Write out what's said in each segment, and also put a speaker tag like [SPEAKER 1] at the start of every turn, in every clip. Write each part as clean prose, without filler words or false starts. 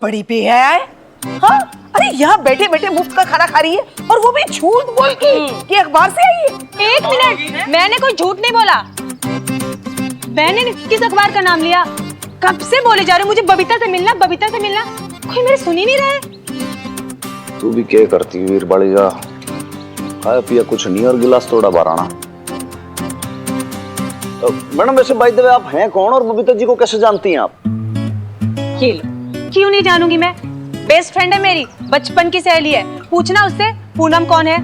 [SPEAKER 1] बड़ी बेहया है। हाँ, अरे यहाँ बैठे बैठे मुफ्त का खाना खा रही है और वो भी झूठ बोल के कि अखबार से आई है।
[SPEAKER 2] 1 मिनट, मैंने कोई झूठ नहीं बोला। मैंने किस अखबार का नाम लिया? कब से बोले जा रहे हो मुझे बबीता से मिलना, बबीता से मिलना, कोई मेरी सुन ही नहीं रहा है।
[SPEAKER 3] तू भी क्या करती वीर बालिका, खाया पिया कुछ नहीं और गिलास तोड़ा बाराना। तो मैडम वैसे बाय द वे आप हैं कौन और बबीता जी को कैसे जानती हैं आप?
[SPEAKER 2] ये लो, क्यों नहीं जानूंगी मैं? बेस्ट फ्रेंड है मेरी, बचपन की सहेली है, पूछना उससे पूनम कौन है।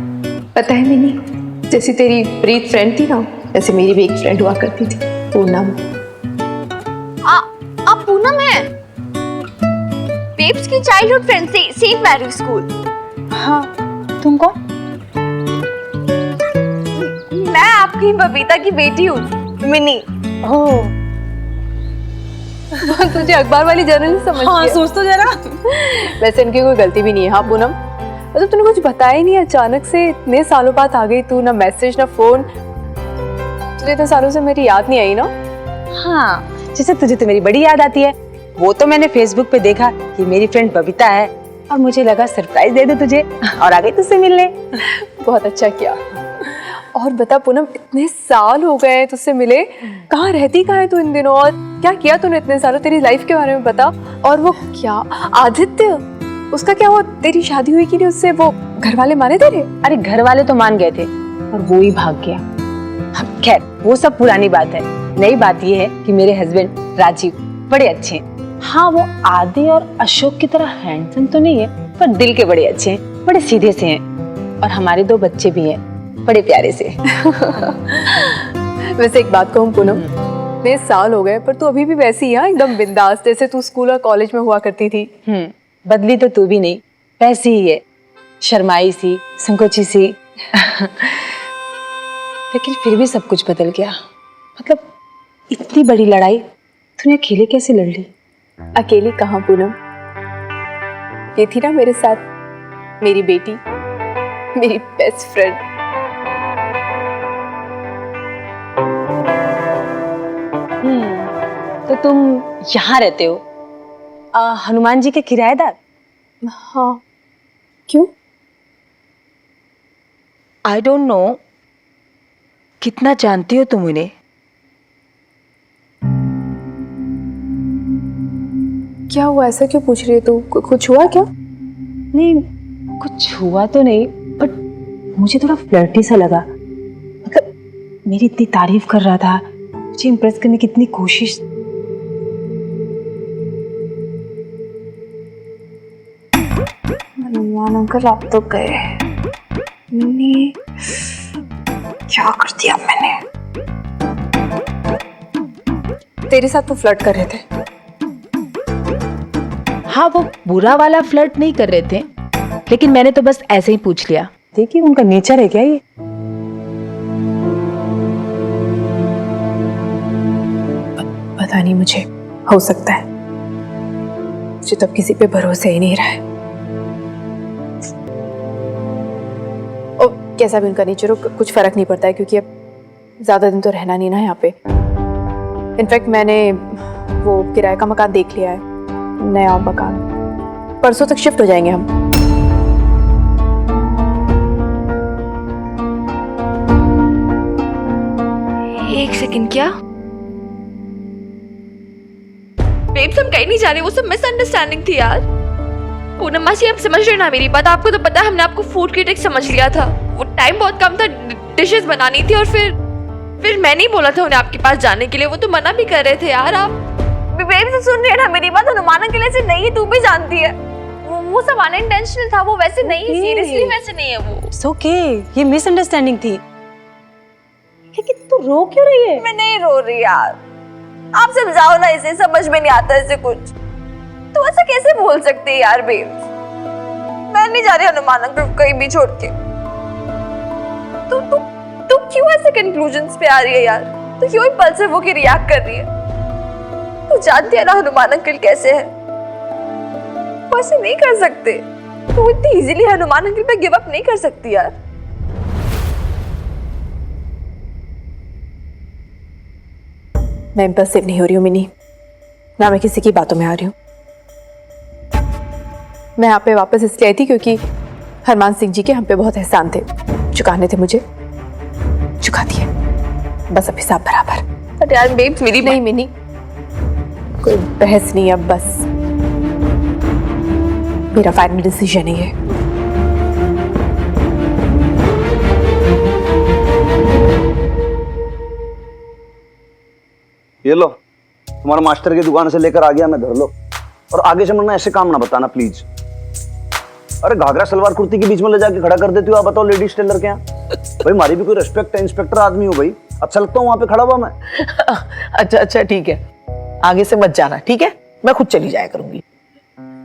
[SPEAKER 4] पता है मिनी, जैसी तेरी प्रीत फ्रेंड थी ना, वैसे मेरी भी एक फ्रेंड हुआ करती थी, पूनम।
[SPEAKER 5] आप पूनम है? बेब्स की चाइल्डहुड फ्रेंड से सेंट मैरी स्कूल।
[SPEAKER 2] हाँ, तुम कौन?
[SPEAKER 5] मैं आपकी बबीता की बेटी हूँ, मिनी।
[SPEAKER 2] ओह,
[SPEAKER 4] तुझे अखबार वाली जर्नलिस्ट समझ
[SPEAKER 2] हाँ,
[SPEAKER 4] लिया।
[SPEAKER 2] सोच तो जरा।
[SPEAKER 4] वैसे इनकी कोई गलती भी नहीं है। हाँ पूनम, मतलब तूने कुछ बताया ही नहीं, अचानक से इतने सालों बाद आ गई तू, ना मैसेज ना फोन। तुझे इतने सालों से मेरी याद नहीं आई ना?
[SPEAKER 2] हाँ, जैसे तुझे तो मेरी बड़ी याद आती है। वो तो मैंने फेसबुक पे देखा कि मेरी फ्रेंड बबीता है और मुझे लगा सरप्राइज दे दूं तुझे और आ गई तुझसे मिलने।
[SPEAKER 4] बहुत अच्छा किया। और बता पूनम, इतने साल हो गए तुझसे मिले, कहाँ रहती कहाँ है तू इन दिनों, और क्या किया तूने इतने सालों? तेरी लाइफ के बारे में बता। और वो क्या आदित्य, उसका क्या हुआ? तेरी शादी हुई कि नहीं उससे? वो घर वाले माने तेरे?
[SPEAKER 2] अरे घर वाले तो मान गए थे और वो ही भाग गया। हाँ, खैर वो सब पुरानी बात है। नई बात ये है कि मेरे हस्बैंड राजीव बड़े अच्छे हैं। हाँ, वो आदि और अशोक की तरह हैंडसम तो नहीं है, पर दिल के बड़े अच्छे हैं, बड़े सीधे से हैं। और हमारे 2 बच्चे भी हैं, बड़े प्यारे से।
[SPEAKER 4] वैसे एक बात कहूँ पूनम, इतने साल हो गए पर तू अभी भी वैसी है, एकदम बिंदास, जैसे तू स्कूल और कॉलेज में हुआ करती थी।
[SPEAKER 2] बदली तो तू भी नहीं, वैसी ही है, शर्माई सी, संकोची सी। लेकिन फिर भी सब कुछ बदल गया। मतलब इतनी बड़ी लड़ाई तूने अकेले कैसे लड़ ली?
[SPEAKER 4] अकेली कहाँ पूनम, ये थी ना मेरे साथ मेरी बेटी, मेरी बेस्ट फ्रेंड।
[SPEAKER 2] तो तुम यहाँ रहते हो, हनुमान जी के किराएदार?
[SPEAKER 4] हाँ, क्यों?
[SPEAKER 1] आई डोंट नो कितना जानती हो तुम उन्हें।
[SPEAKER 4] क्या हुआ, ऐसा क्यों पूछ रही है तू? कुछ हुआ क्या?
[SPEAKER 2] नहीं, कुछ हुआ तो नहीं, बट मुझे थोड़ा फ्लर्टी सा लगा। मतलब मेरी इतनी तारीफ कर रहा था, मुझे इम्प्रेस करने की इतनी कोशिश।
[SPEAKER 4] हनुमान अंकल आप तो गए, नहीं क्या कर दिया मैंने? तेरे साथ वो फ्लर्ट कर रहे थे?
[SPEAKER 1] हाँ, वो बुरा वाला फ्लर्ट नहीं कर रहे थे, लेकिन मैंने तो बस ऐसे ही पूछ लिया।
[SPEAKER 2] देखिए उनका नेचर है क्या ये?
[SPEAKER 4] पता नहीं, मुझे हो सकता है, मुझे तब किसी पे भरोसा ही नहीं रहा है। और कैसा भी उनका नेचर हो, कुछ फर्क नहीं पड़ता है, क्योंकि अब ज्यादा दिन तो रहना नहीं ना यहाँ पे। इनफैक्ट मैंने वो किराए का मकान देख लिया है, नया मकान, परसों तक शिफ्ट हो जाएंगे हम।
[SPEAKER 5] एक सेकंड, क्या बेब्स हम कहीं नहीं जा रहे, वो सब मिसअंडरस्टैंडिंग थी यार। पूनम मासी आप समझ रहे हो ना मेरी बात? आपको तो पता है हमने आपको फूड क्रिटिक समझ लिया था। वो टाइम बहुत कम था, डिशेस बनानी थी, और फिर मैं नहीं बोला था उन्हें आपके पास जाने के लिए, वो तो मना भी कर रहे थे यार। आप बेब्स सुन रही है ना मेरी बात? हनुमान अंकल ऐसे नहीं है, तू भी जानती है। वो सब अनइंटेंशनल था, वो वैसे नहीं, सीरियसली वैसे नहीं है वो।
[SPEAKER 2] इट्स ओके, ये मिसअंडरस्टैंडिंग थी। लेकिन तू रो क्यों रही है?
[SPEAKER 5] मैं नहीं रो रही यार, आप समझाओ ना, इसे समझ में नहीं आता ऐसे कुछ। तो ऐसा कैसे बोल सकते हैं यार बेब्स? मैं नहीं जा रही हनुमान अंकल को कहीं भी छोड़ के। तू क्यों ऐसे कंक्लूजन्स पे आ रही है यार? तू क्यों इम्पल्सिव होके रिएक्ट कर रही है? तू जानती है ना हनुमान अंकल कैसे है, वो ऐसे नहीं कर सकते। तू इतनी इजीली हनुमान अंकल पे गिव अप नहीं कर सकती यार।
[SPEAKER 4] मैं इम्पल्सिव नहीं हो रही हूँ मिनी, ना मैं किसी की बातों में आ रही हूँ। मैं यहाँ पे वापस इसलिए आई थी क्योंकि हरमान सिंह जी के हम पे बहुत एहसान थे, चुकाने थे मुझे, चुका दिए। बस अब हिसाब बराबर।
[SPEAKER 5] बट यार बेब्स मेरी
[SPEAKER 4] नहीं मिनी, कोई बहस नहीं, अब बस मेरा फाइनल डिसीजन है ये।
[SPEAKER 3] ये लो, तुम्हारा मास्टर की दुकान से लेकर आ गया मैं, धर लो। और आगे से मुन्ना ऐसे काम ना बताना प्लीज। अरे घाघरा सलवार कुर्ती के बीच में ले जाके खड़ा कर देती हो। आप बताओ लेडीज टेलर क्या भाई, हमारी भी कोई रिस्पेक्ट है, इंस्पेक्टर आदमी हो भाई, अच्छा लगता हूँ वहां पे खड़ा हुआ मैं।
[SPEAKER 1] अच्छा अच्छा ठीक है, आगे से मत जाना, ठीक है? मैं खुद चली जाया करूंगी।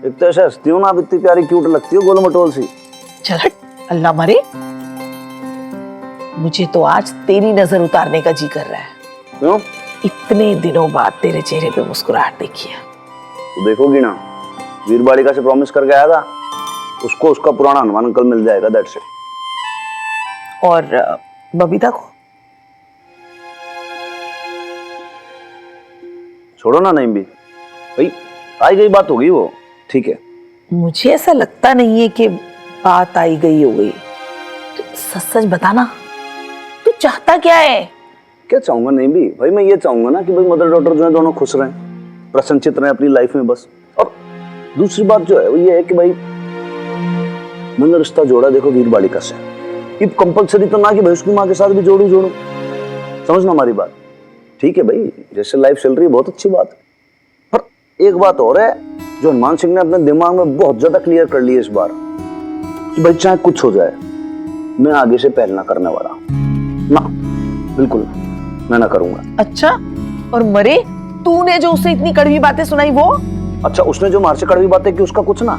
[SPEAKER 3] एक तो ऐसे हंसती हो ना, आप इतनी प्यारी क्यूट लगती हो, गोल मटोल सी।
[SPEAKER 1] चल हट, अल्लाह मारे। मुझे तो आज तेरी नजर उतारने का जी कर रहा है।
[SPEAKER 3] क्यों?
[SPEAKER 1] इतने दिनों बाद तेरे चेहरे पे मुस्कुराहट देखी है।
[SPEAKER 3] तो देखोगी ना, वीर बालिका से प्रॉमिस करके आया था, उसको उसका पुराना हनुमान अंकल मिल जाएगा, दैट्स इट।
[SPEAKER 1] और बबीता को
[SPEAKER 3] छोड़ो ना, नहीं भी भाई, आई गई बात हो गई वो, ठीक है।
[SPEAKER 1] मुझे ऐसा लगता नहीं है कि बात आई गई हो गई। तो सच सच बताना, तू चाहता क्या है?
[SPEAKER 3] क्या चाहूंगा नहीं भी भाई, मैं ये चाहूंगा ना कि भाई मदर डॉटर जो है दोनों खुश रहें, प्रसन्नचित रहें अपनी लाइफ में बस। और दूसरी बात जो है वो ये है कि भाई मैंने रिश्ता जोड़ा देखो वीर बालिका से, ये कंपलसरी तो ना कि भाई उसकी माँ के साथ भी जोड़ू, समझना हमारी बात, ठीक है भाई? जैसे लाइफ चल रही है बहुत अच्छी बात है, पर एक बात और है जो हनुमान सिंह ने अपने दिमाग में बहुत ज्यादा क्लियर कर ली है इस बार, कि भाई चाहे कुछ हो जाए मैं आगे से पहल ना करने वाला ना, बिल्कुल मैं ना करूंगा।
[SPEAKER 1] अच्छा, और मरे तूने जो उसे इतनी कड़वी बातें सुनाई वो?
[SPEAKER 3] अच्छा, उसने जो मार से कड़वी बातें की उसका कुछ ना,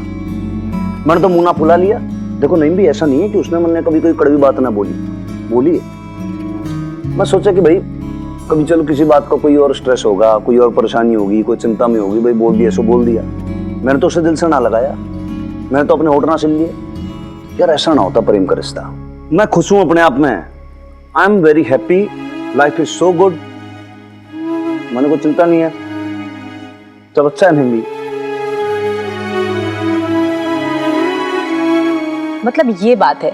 [SPEAKER 3] मैंने तो मुंह ना फुला लिया। देखो नहीं भी ऐसा नहीं है कि उसने मैंने कभी कोई कड़वी बात ना बोली है। मैं सोचा कि भाई कभी चलो किसी बात का कोई और स्ट्रेस होगा, कोई और परेशानी होगी, कोई चिंता में होगी, भाई बोल दिया सो बोल दिया। मैंने तो उसे दिल से ना लगाया, मैंने तो अपने होठ ना सिल लिए। यार ऐसा ना होता प्रेम का रिश्ता। मैं खुश हूं अपने आप में, I am very happy, life is so good, मैंने कोई चिंता नहीं है, सब अच्छा है। नहीं
[SPEAKER 2] मतलब ये बात है,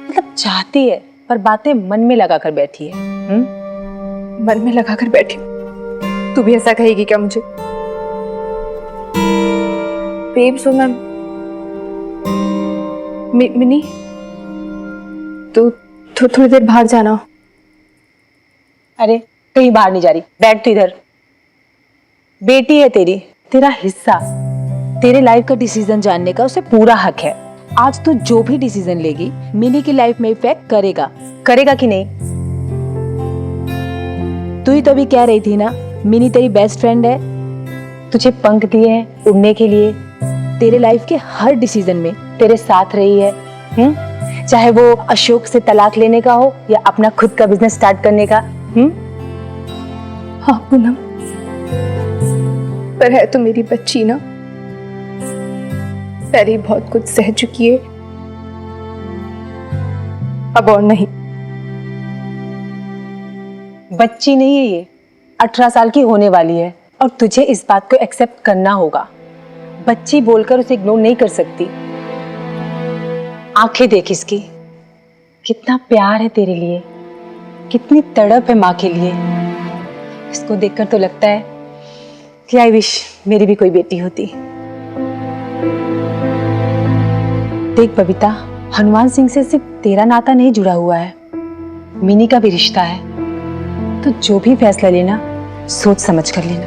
[SPEAKER 2] मतलब चाहती है पर बातें मन में लगा कर बैठी है।
[SPEAKER 4] मन में लगा कर बैठी, तू भी ऐसा कहेगी क्या मुझे? बेब सो मैम, मिनी तू थोड़ी देर बाहर जाना।
[SPEAKER 2] अरे कहीं बाहर नहीं जा रही, बैठ तू इधर। बेटी है तेरी, तेरा हिस्सा, तेरे लाइफ का डिसीजन जानने का उसे पूरा हक है। आज तू जो भी डिसीजन लेगी मिनी की लाइफ में इफेक्ट करेगा, करेगा कि नहीं? तू ही तो अभी कह रही थी ना मिनी तेरी बेस्ट फ्रेंड है, तुझे पंख दिए हैं उड़ने के लिए, तेरे लाइफ के हर डिसीजन में तेरे साथ रही है। चाहे वो अशोक से तलाक लेने का हो या अपना खुद का बिजनेस स्टार्ट करने का।
[SPEAKER 4] हाँ पूनम, पर है तो मेरी बच्ची ना, पहले ही बहुत कुछ सह चुकी है, अब और नहीं।
[SPEAKER 2] बच्ची नहीं है ये, 18 साल की होने वाली है और तुझे इस बात को एक्सेप्ट करना होगा। बच्ची बोलकर उसे इग्नोर नहीं कर सकती। आंखें देख इसकी, कितना प्यार है तेरे लिए, कितनी तड़प है माँ के लिए। इसको देखकर तो लगता है कि आई विश मेरी भी कोई बेटी होती। देख बबीता, हनुमान सिंह से सिर्फ तेरा नाता नहीं जुड़ा हुआ है, मिनी का भी रिश्ता है। तो जो भी फैसला लेना सोच समझ कर लेना।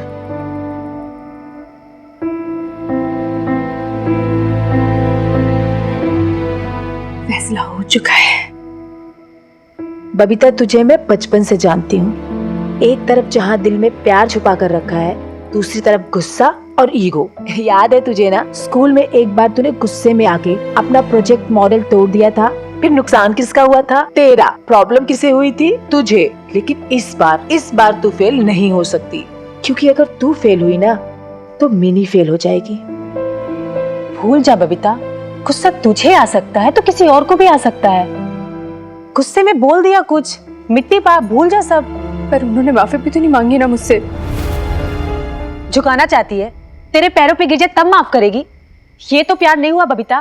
[SPEAKER 4] फैसला हो चुका है।
[SPEAKER 2] बबीता, तुझे मैं बचपन से जानती हूँ। एक तरफ जहाँ दिल में प्यार छुपा कर रखा है, दूसरी तरफ गुस्सा और ईगो। याद है तुझे ना, स्कूल में एक बार तूने गुस्से में आके अपना प्रोजेक्ट मॉडल तोड़ दिया था। फिर नुकसान किसका हुआ था? तेरा। प्रॉब्लम किसे हुई थी? तुझे। लेकिन इस बार तू फेल नहीं हो सकती, क्योंकि अगर तू फेल हुई ना तो मिनी फेल हो जाएगी। भूल जा बबीता, गुस्सा तुझे आ सकता है तो किसी और को भी आ सकता है। गुस्से में बोल दिया कुछ, मिट्टी पा, भूल जा सब।
[SPEAKER 4] पर उन्होंने माफी भी तो नहीं मांगी ना मुझसे।
[SPEAKER 2] झुकाना चाहती है, तेरे पैरों पे गिर जाए तब माफ करेगी। ये तो प्यार नहीं हुआ बबीता।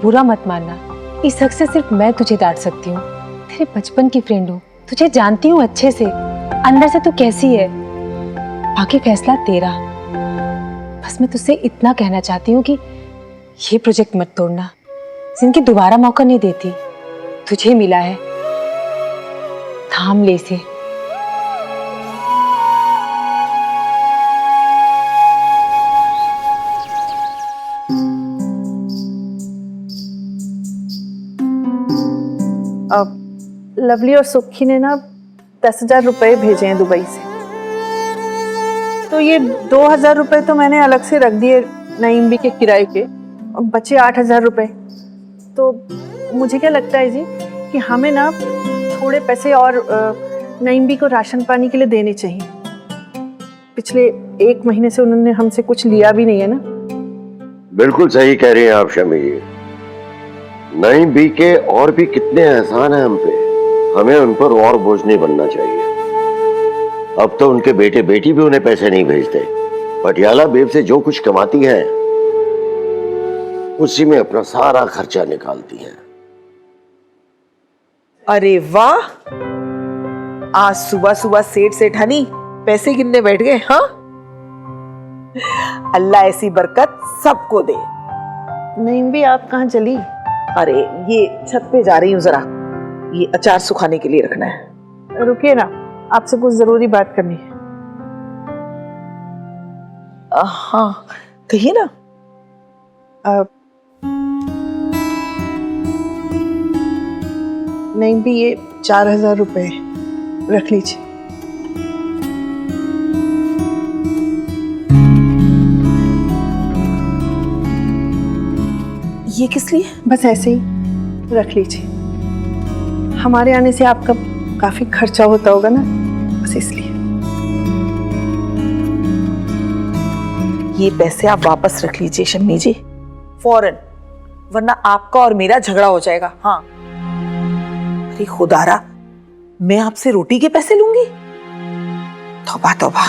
[SPEAKER 2] बुरा मत मानना, इस हक से सिर्फ मैं तुझे डांट सकती हूँ। तेरे बचपन की फ्रेंड हूँ, तुझे जानती हूँ अच्छे से, अंदर से तू कैसी है। बाकी फैसला तेरा। बस मैं तुझसे इतना कहना चाहती हूँ कि ये प्रोजेक्ट मत तोड़ना। जिनकी दोबारा मौका नहीं देती, तुझे मिला है, थाम ले इसे।
[SPEAKER 1] अब लवली और सुखी ने ना 10,000 रुपए भेजे हैं दुबई से, तो ये 2,000 रुपए तो मैंने अलग से रख दिए नईम बी के किराए के, और बचे 8,000 रुपए। तो मुझे क्या लगता है जी कि हमें ना थोड़े पैसे और नईम बी को राशन पानी के लिए देने चाहिए। पिछले 1 महीने से उन्होंने हमसे कुछ लिया भी नहीं है ना।
[SPEAKER 6] बिल्कुल सही कह रही हैं आप शमी जी। नईम बी के और भी कितने एहसान हैं हम पे, हमें उन पर और बोझ नहीं बनना चाहिए। अब तो उनके बेटे बेटी भी उन्हें पैसे नहीं भेजते। पटियाला बेब से जो कुछ कमाती हैं उसी में अपना सारा खर्चा निकालती हैं।
[SPEAKER 1] अरे वाह, आज सुबह सुबह सेठ सेठानी पैसे गिनने बैठ गए। हाँ, अल्लाह ऐसी बरकत सबको दे। नईम भी आप कहाँ चली? अरे ये छत पे जा रही हूँ, जरा ये अचार सुखाने के लिए रखना है। रुकिए ना, आपसे कुछ जरूरी बात करनी है। हाँ कहिए ना। नहीं भी ये 4,000 रुपए रख लीजिए। ये किस लिए? बस ऐसे ही रख लीजिए। हमारे आने से आपका काफी खर्चा होता होगा ना, बस इसलिए। ये पैसे आप वापस रख लीजिए शम्मी जी, फौरन, वरना आपका और मेरा झगड़ा हो जाएगा। हाँ। अरे खुदारा, मैं आपसे रोटी के पैसे लूंगी? तौबा तौबा।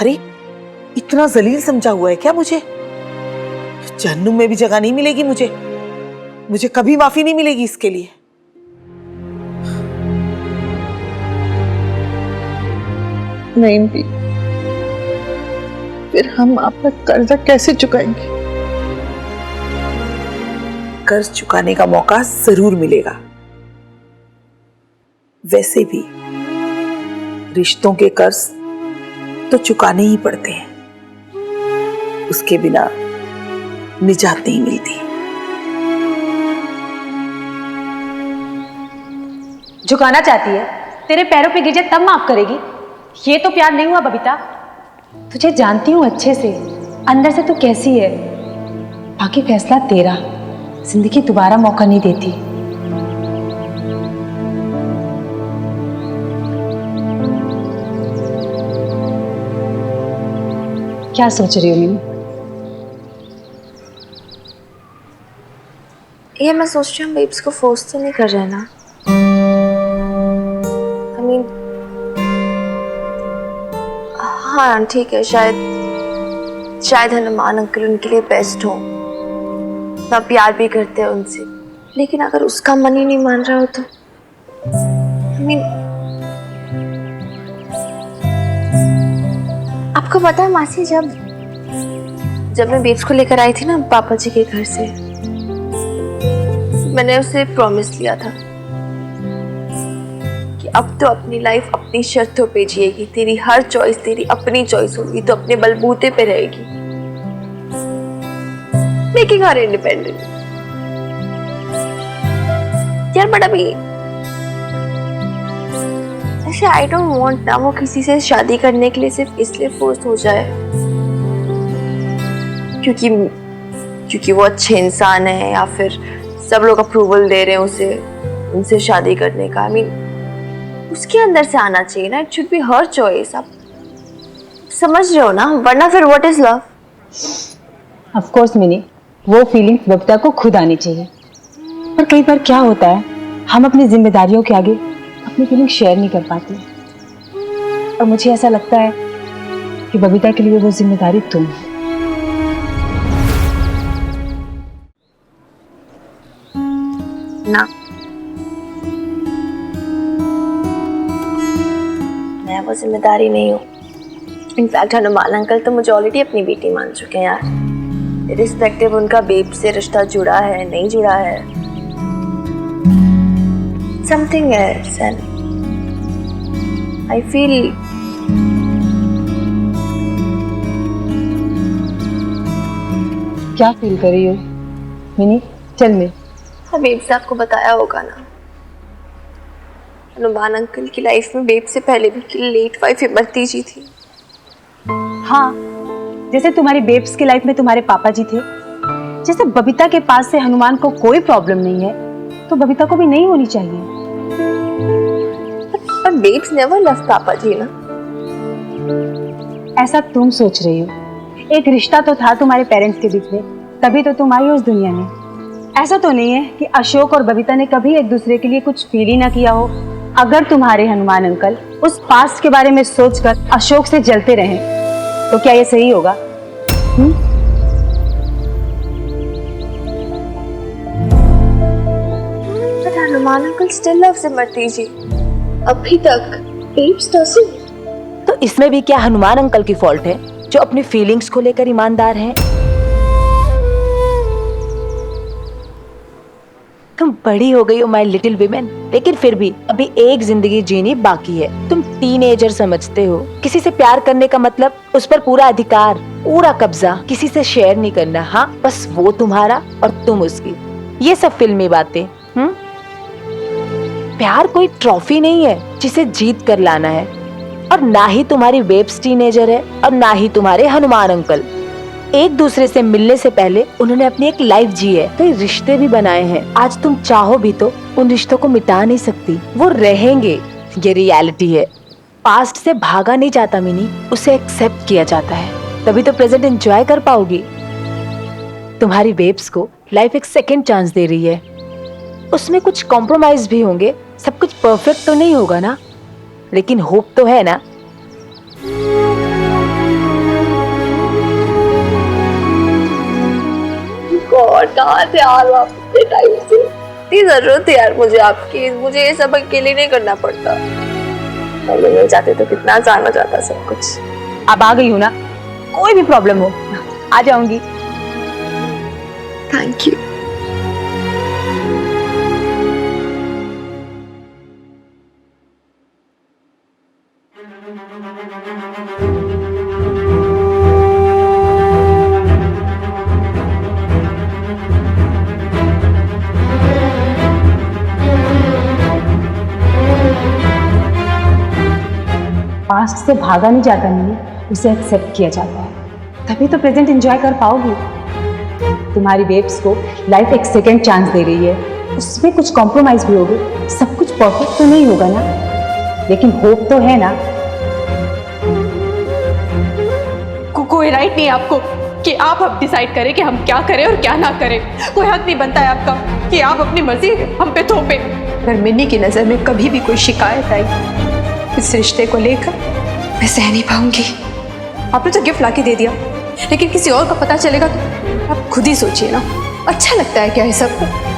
[SPEAKER 1] अरे इतना जलील समझा हुआ है क्या मुझे? जहन्नुम में भी जगह नहीं मिलेगी मुझे कभी माफी नहीं मिलेगी इसके लिए। नहीं भी, फिर हम आपका कर्जा कैसे चुकाएंगे? कर्ज चुकाने का मौका जरूर मिलेगा। वैसे भी रिश्तों के कर्ज तो चुकाने ही पड़ते हैं, उसके बिना निजात नहीं मिलती।
[SPEAKER 2] झुकाना चाहती है, तेरे पैरों पे गिर जाए तब माफ करेगी? ये तो प्यार नहीं हुआ बबीता। तुझे जानती हूँ अच्छे से, अंदर से तू कैसी है। बाकी फैसला तेरा। जिंदगी दोबारा मौका नहीं देती। क्या सोच रही हो मीनू?
[SPEAKER 5] ये मैं सोच रही हूँ बेब्स को फोर्स तो नहीं कर रहे ना। I mean, हाँ ठीक है, शायद हनुमान अंकल उनके लिए बेस्ट हो, ना प्यार भी करते हैं उनसे, लेकिन अगर उसका मन ही नहीं मान रहा हो तो I mean, आपको पता है मासी, जब मैं बेब्स को लेकर आई थी ना पापा जी के घर से, मैंने उसे प्रॉमिस लिया था कि अब तो अपनी लाइफ अपनी शर्तों पे जिएगी, तेरी हर चॉइस तेरी अपनी चॉइस होगी, तो अपने बलबूते पे रहेगी, मेकिंग हर इंडिपेंडेंट। यार बट अभी ऐसे आई डोंट वांट ना वो किसी से शादी करने के लिए सिर्फ इसलिए फोर्स हो जाए क्योंकि वो अच्छे इंसान है, या फिर सब लोग अप्रूवल दे रहे हैं उनसे शादी करने का। I mean, उसके अंदर से आना चाहिए ना, it should be her choice. आप समझ रहे हो ना, वरना फिर what is love?
[SPEAKER 2] Of course mini, वो फीलिंग्स बबीता को खुद आनी चाहिए। पर कई बार क्या होता है, हम अपनी जिम्मेदारियों के आगे अपनी फीलिंग शेयर नहीं कर पाते। और मुझे ऐसा लगता है कि बबीता के लिए वो जिम्मेदारी तुम।
[SPEAKER 5] ना, मैं वो जिम्मेदारी नहीं हूँ। इनफैक्ट हनुमान अंकल तो मुझे ऑलरेडी अपनी बेटी मान चुके हैं यार। इरिस्पेक्टिव उनका बेब से रिश्ता जुड़ा है नहीं जुड़ा है, something else and I feel
[SPEAKER 2] क्या फील कर रही हो मिनी? Tell me.
[SPEAKER 5] बेब से आपको बताया होगा ना, हनुमान अंकल की लाइफ में बेब से पहले भी लेट वाइफ इमरती जी थी।
[SPEAKER 2] हाँ, जैसे तुम्हारी बेब्स की लाइफ में तुम्हारे पापा जी थे, जैसे बबीता के पास से हनुमान को कोई प्रॉब्लम नहीं है तो बबीता को भी नहीं होनी चाहिए।
[SPEAKER 5] पर बेब्स नेवर लव पापा जी ना।
[SPEAKER 2] ऐसा तुम सोच रही हो। एक रिश्ता तो था तुम्हारे पेरेंट्स के बीच में, तभी तो तुम आई हो उस दुनिया में। ऐसा तो नहीं है कि अशोक और बबीता ने कभी एक दूसरे के लिए कुछ फील ही ना किया हो। अगर तुम्हारे हनुमान अंकल उस पास्ट के बारे में सोचकर अशोक से जलते रहें तो क्या ये सही होगा?
[SPEAKER 5] But Hanuman uncle still loves Imarti ji अभी तक। Babes doesn't।
[SPEAKER 7] तो इसमें भी क्या हनुमान अंकल की फॉल्ट है जो अपनी फीलिंग्स को लेकर ईमानदार हैं? तुम बड़ी हो गई हो माय लिटिल विमेन, लेकिन फिर भी अभी एक जिंदगी जीनी बाकी है। तुम टीनेजर समझते हो। किसी से प्यार करने का मतलब उस पर पूरा अधिकार, पूरा कब्जा, किसी से शेयर नहीं करना। हाँ, बस वो तुम्हारा और तुम उसकी। ये सब फिल्मी बातें। प्यार कोई ट्रॉफी नहीं है जिसे जीत कर लाना है। और ना ही तुम्हारी बेब्स टीनेजर है और ना ही तुम्हारे हनुमान अंकल। एक दूसरे से मिलने से पहले उन्होंने अपनी एक लाइफ जी है, कई रिश्ते भी बनाए हैं। आज तुम चाहो भी तो उन रिश्तों को मिटा नहीं सकती, वो रहेंगे। ये रियलिटी है। पास्ट से भागा नहीं जाता मिनी, उसे एक्सेप्ट किया जाता है, तभी तो प्रेजेंट एंजॉय कर पाओगी। तुम्हारी बेब्स को लाइफ एक सेकेंड चांस दे रही है, उसमें कुछ कॉम्प्रोमाइज भी होंगे, सब कुछ परफेक्ट तो नहीं होगा ना, लेकिन होप तो है ना।
[SPEAKER 5] गॉड, कहाँ थे यार आप इतने टाइम से? इतनी जरूरत है यार मुझे आपकी। मुझे ये सब अकेले नहीं करना पड़ता। पहले मिल जाते तो कितना आसान हो जाता सब कुछ।
[SPEAKER 2] अब आ गई हूँ ना, कोई भी प्रॉब्लम हो आ जाऊंगी।
[SPEAKER 5] Thank you.
[SPEAKER 2] पास्ट से भागा नहीं जाता मिनी, उसे एक्सेप्ट किया जाता है, तभी तो प्रेजेंट एंजॉय कर पाओगी। तुम्हारी बेब्स को लाइफ एक सेकेंड चांस दे रही है, उसमें कुछ कॉम्प्रोमाइज भी होगी, सब कुछ परफेक्ट तो नहीं होगा ना, लेकिन होप तो है ना।
[SPEAKER 8] कोई राइट नहीं है आपको कि आप अब डिसाइड करें कि हम क्या करें और क्या ना करें। कोई हक नहीं बनता है आपका कि आप अपनी मर्जी हम पे थोपे। अगर मिन्नी की नज़र में कभी भी कोई शिकायत आई इस रिश्ते को लेकर, मैं सह नहीं पाऊंगी। आपने तो गिफ्ट लाके दे दिया, लेकिन किसी और को पता चलेगा तो आप खुद ही सोचिए ना, अच्छा लगता है क्या ये सब?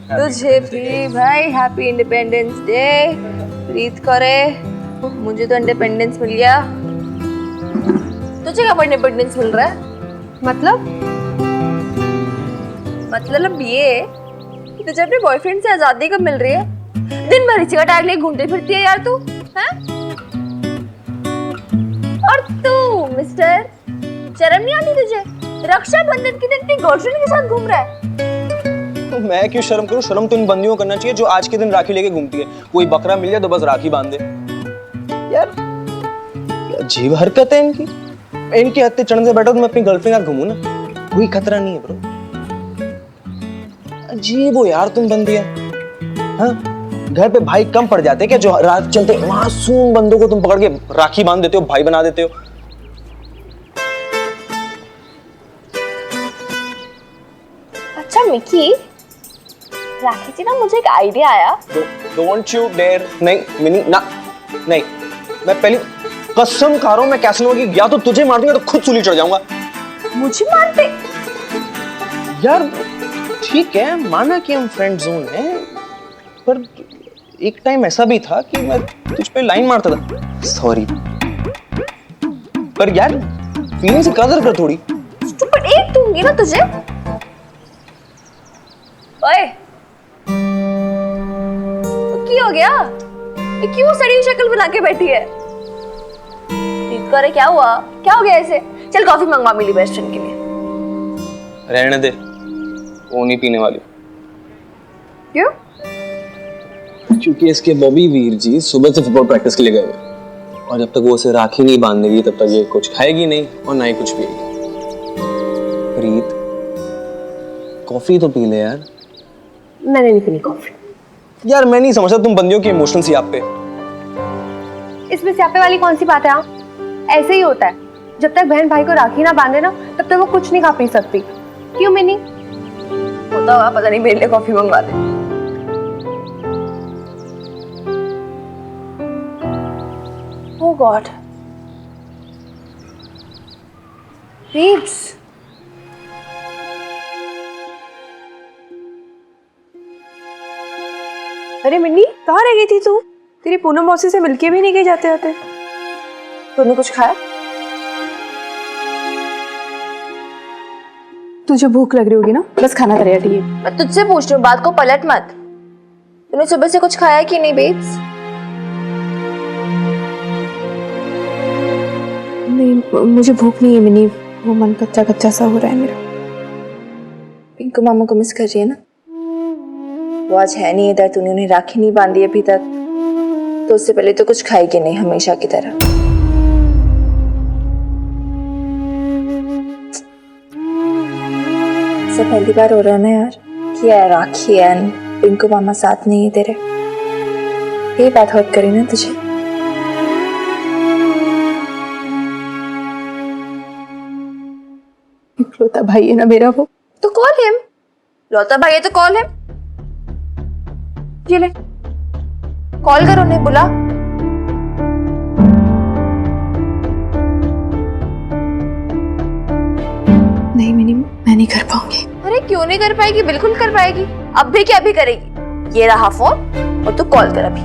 [SPEAKER 5] तुझे भी भाई हैप्पी इंडिपेंडेंस डे। प्रीत करे, मुझे तो इंडिपेंडेंस मिल गया। तुझे कब इंडिपेंडेंस मिल रहा है? मतलब ये कि तुझे अपने बॉयफ्रेंड से आजादी कब मिल रही है? दिन भर इसी का टैग लेके घूमती फिरती है यार तू, हैं? और तू मिस्टर, शर्म नहीं आती तुझे? रक्षाबंधन के दिन अपनी गर्लफ्रेंड के साथ घूम रहा है।
[SPEAKER 9] तो मैं क्यों शर्म करूं? शर्म तो इन बंदियों को करना चाहिए जो आज के दिन राखी लेके घूमती है। कोई बकरा मिल जाए तो बस राखी बांध दे। यार अजीब हरकत है इनकी। इनके हत्थे चढ़ने से बैठा तो मैं अपनी गर्लफ्रेंड के साथ घूमूं ना, कोई खतरा नहीं है ब्रो। अजीब हो यार तुम बंदियां। हाँ, घर पे भाई कम पड़ जाते क्या जो रात चलते मासूम बंदों को तुम पकड़ के राखी बांध देते हो, भाई बना देते हो?
[SPEAKER 5] अच्छा मिकी, राखी जी ना मुझे एक आइडिया आया।
[SPEAKER 9] Don't you dare. नहीं मिनी ना, नहीं। मैं पहली कसम खा रहा हूं, मैं कैसीनो की गया तो तुझे मार दूंगा तो खुद सूली चढ़ जाऊंगा।
[SPEAKER 5] मुझे मारते?
[SPEAKER 9] यार ठीक है, माना कि हम फ्रेंड जोन हैं, पर एक टाइम ऐसा भी था कि मैं तुझ पे लाइन मारता था। सॉरी, पर यार फीलिंग से कदर कर थोड़ी।
[SPEAKER 5] स्टूपिड, एक दूंगी ना तुझे। ओए, क्या हो गया? ये क्यों सड़ी शक्ल बना के बैठी है? प्रीत करे, क्या हुआ? क्या हो गया ऐसे? चल कॉफी मंगवा मेरी बेस्ट फ्रेंड के लिए।
[SPEAKER 9] रहने दे, वो नहीं पीने वाली।
[SPEAKER 5] क्यों?
[SPEAKER 9] क्योंकि इसके बॉबी वीर जी सुबह से फुटबॉल प्रैक्टिस के लिए गए हुए, और जब तक वो उसे राखी नहीं बांध देगी तब तक ये कुछ खाएगी नहीं और ना ही कुछ पिएगी। प्रीत, कॉफी तो पी ले यार।
[SPEAKER 5] मैंने नहीं पीनी कॉफी।
[SPEAKER 9] यार मैं नहीं समझता तुम बंदियों की इमोशंस यहाँ पे।
[SPEAKER 10] इसमें स्यापे वाली कौन सी बात है? ऐसे ही होता है, जब तक बहन भाई को राखी ना बांधे ना तब तक वो कुछ नहीं खा पी सकती। क्यों मिनी?
[SPEAKER 5] होता होगा, पता नहीं, मेरे लिए कॉफी मंगवा दे। Oh God. Babes.
[SPEAKER 10] अरे मिन्नी, कहाँ रह गई थी तू? तेरी पूनम मौसी से मिलके भी नहीं गई जाते जाते।
[SPEAKER 5] तूने कुछ खाया?
[SPEAKER 10] तुझे भूख लग रही होगी ना, बस खाना तैयार है।
[SPEAKER 5] मैं तुझसे पूछ रही हूँ, बात को पलट मत। तूने सुबह से कुछ खाया कि नहीं बेब्स?
[SPEAKER 10] नहीं, मुझे भूख नहीं है मिनी, वो मन कच्चा कच्चा सा हो रहा है मेरा।
[SPEAKER 5] पिंकू मामा को मिस कर रही है ना? वो आज है नहीं इधर, तूने उन्हें राखी नहीं बांधी अभी तक, तो उससे पहले तो कुछ खाएगी नहीं, हमेशा की तरह। से पहली बार हो रहा है ना यार कि यार राखी है पिंकू मामा साथ नहीं है तेरे। ये बात हर्ट करी ना तुझे?
[SPEAKER 10] इकलौता भाई है ना मेरा वो।
[SPEAKER 5] तो कॉल हिम। लौता भाई है तो कॉल हिम। ये ले, कॉल करो, उन्हें बुला।
[SPEAKER 10] नहीं मिनी, मैं नहीं कर पाऊंगी।
[SPEAKER 5] अरे क्यों नहीं कर पाएगी? बिल्कुल कर पाएगी। अब भी क्या भी करेगी। ये रहा फोन और तू कॉल कर अभी।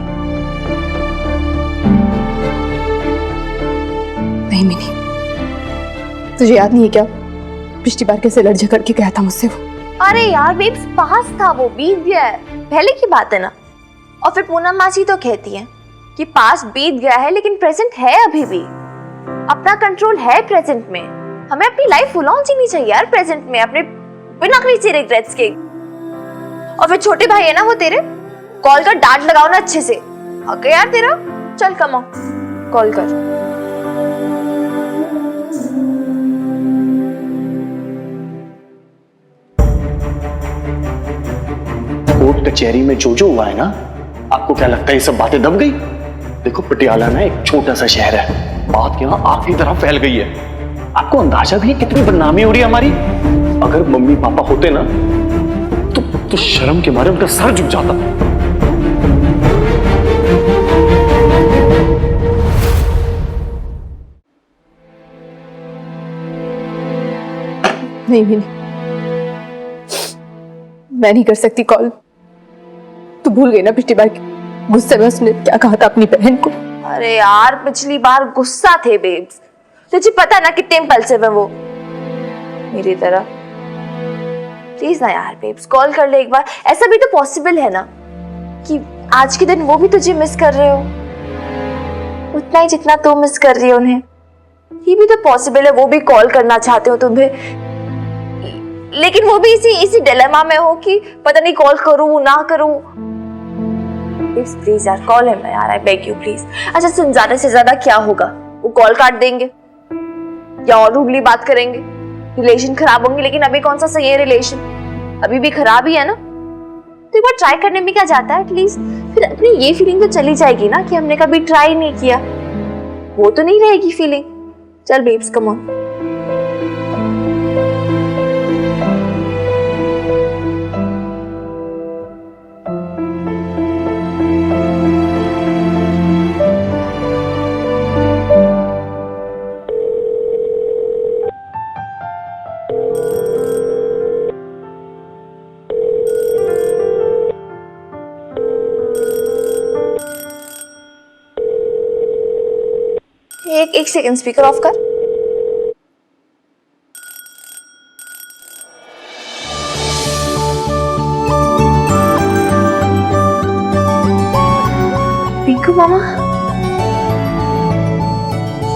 [SPEAKER 10] नहीं मिनी, तुझे याद नहीं है क्या पिछली बार कैसे लड़ झगड़ के गया था मुझसे वो?
[SPEAKER 5] अरे यार बेब्स, पास था, वो बीत गया है, पहले की बात है ना। और फिर पूनम मासी तो कहती है कि पास बीत गया है लेकिन प्रेजेंट है अभी भी। अपना कंट्रोल है प्रेजेंट में। हमें अपनी लाइफ फुल ऑन जीनी चाहिए यार प्रेजेंट में, अपने बिना किसी रिग्रेट्स के। और फिर छोटे भाई है ना वो तेरे, कॉल कर, डांट लगाओ ना अच्छे से। ओके यार तेरा, चल कमाओ, कॉल कर।
[SPEAKER 11] कोर्ट कचहरी में जो हुआ है ना, आपको क्या लगता है ये सब बातें दब गई? देखो पटियाला ना एक छोटा सा शहर है, बात यहाँ आग की तरह फैल गई है। आपको अंदाजा भी है कितनी बदनामी हो रही है हमारी? अगर मम्मी पापा होते ना तो शर्म के मारे उनका सर झुक जाता।
[SPEAKER 10] नहीं मिनी, मैं नहीं कर सकती कॉल।
[SPEAKER 4] भूल गई ना पिछली बार गुस्से में उसने क्या कहा था अपनी बहन को?
[SPEAKER 10] अरे यार पिछली बार गुस्सा थे बेब्स, तुझे पता ना कितने इम्पल्सिव है वो मेरी तरह। प्लीज ना यार बेब्स, कॉल कर ले एक बार। ऐसा भी तो पॉसिबल है ना कि आज के दिन वो भी तुझे मिस कर रहे हो उतना ही जितना तू मिस कर रही है उन्हें। ये भी तो पॉसिबल है वो भी कॉल करना चाहते हो तुम्हें, लेकिन वो भी इसी डिलेमा में हो कि पता नहीं कॉल करूं ना करूं। प्लीज यार कॉल है यार, आई बेग यू प्लीज। अच्छा सुन, ज्यादा से ज्यादा क्या होगा, वो कॉल काट देंगे या और रूडली बात करेंगे, रिलेशन खराब होंगे। लेकिन अभी कौन सा सही है रिलेशन, अभी भी खराब ही है ना। तो एक बार ट्राई करने में क्या जाता है, एटलीस्ट फिर अपनी ये फीलिंग तो चली जाएगी ना कि हमने कभी ट्राई नहीं किया, वो तो नहीं रहेगी फीलिंग। चल बेब्स कम ऑन। एक सेकंड स्पीकर ऑफ कर। पिंकू मामा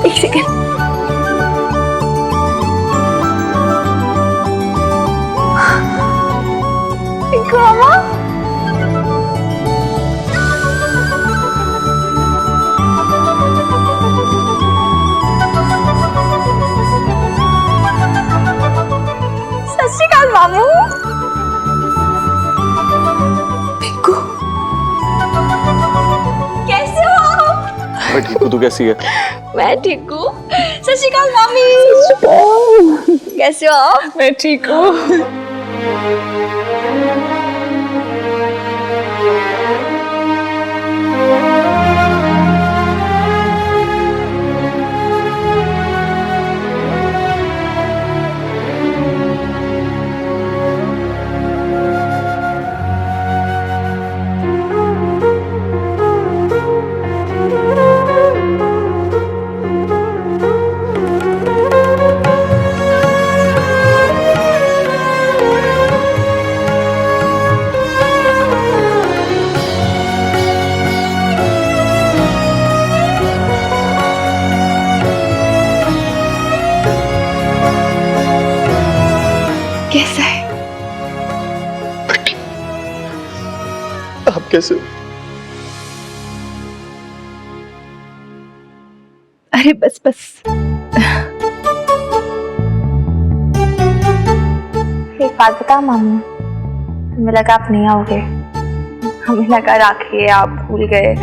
[SPEAKER 10] एक सेकंड। पिंकू मामा मामू। पिंकू कैसे हो आप?
[SPEAKER 11] मैं ठीक हूँ, तू कैसी है?
[SPEAKER 10] मैं ठीक हूँ। सत श्री अकाल मामी। कैसे हो आप?
[SPEAKER 2] मैं ठीक हूँ।
[SPEAKER 10] कैसा है?
[SPEAKER 11] आप कैसे हो?
[SPEAKER 10] अरे बस एक बात बता मामू, हमें लगा आप नहीं आओगे, हमें लगा राखी है आप भूल गए।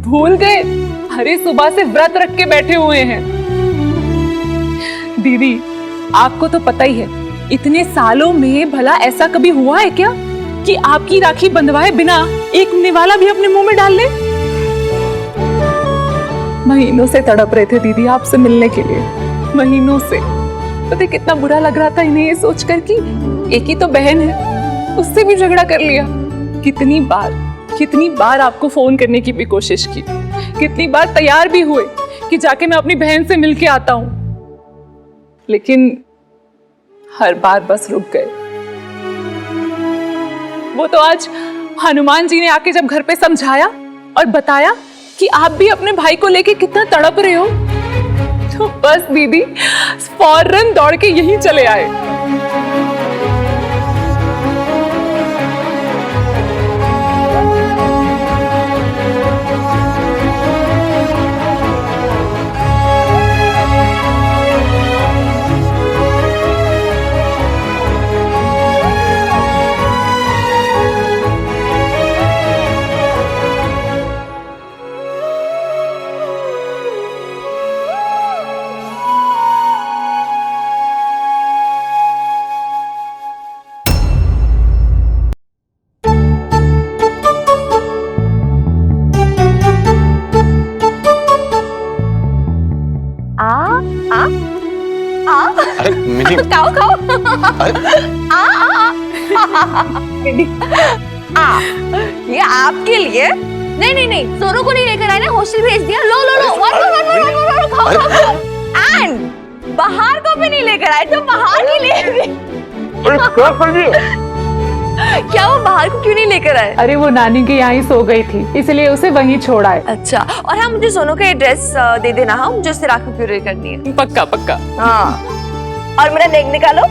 [SPEAKER 2] भूल गए? अरे सुबह से व्रत रख के बैठे हुए हैं। दीदी आपको तो पता ही है, इतने सालों में भला ऐसा कभी हुआ है क्या कि आपकी राखी बंधवाए बिना एक निवाला भी अपने मुंह में डाल ले? महीनों से तड़प रहे थे दीदी आपसे मिलने के लिए, महीनों से। पता है कितना बुरा लग रहा था इन्हें ये सोचकर कि एक ही तो बहन है, उससे भी झगड़ा कर लिया। कितनी बार आपको फोन करने की भी कोशिश की, कितनी बार तैयार भी हुए कि जाके मैं अपनी बहन से मिलके आता हूं, लेकिन हर बार बस रुक गए। वो तो आज हनुमान जी ने आके जब घर पे समझाया और बताया कि आप भी अपने भाई को लेके कितना तड़प रहे हो, तो बस दीदी फौरन दौड़ के यहीं चले आए।
[SPEAKER 11] अरे मिनी
[SPEAKER 10] खाओ
[SPEAKER 11] अरे
[SPEAKER 10] ये आपके लिए। नहीं नहीं नहीं, सोनू को नहीं लेकर आए ना, हॉस्टल भेज दिया। लो लो लो, वन खाओ। एंड बाहर को भी नहीं लेकर आए, तो बाहर के लिए क्या वो बाहर को क्यों नहीं लेकर आए?
[SPEAKER 1] अरे वो नानी के यहाँ ही सो गई थी, इसलिए उसे वहीं छोड़ा है।
[SPEAKER 10] अच्छा, और हाँ मुझे सोनू का एड्रेस दे देना। हाँ, मुझे उससे राखी प्यूरी करनी है।
[SPEAKER 9] पक्का पक्का।
[SPEAKER 10] हाँ, और मेरा नेक निकालो।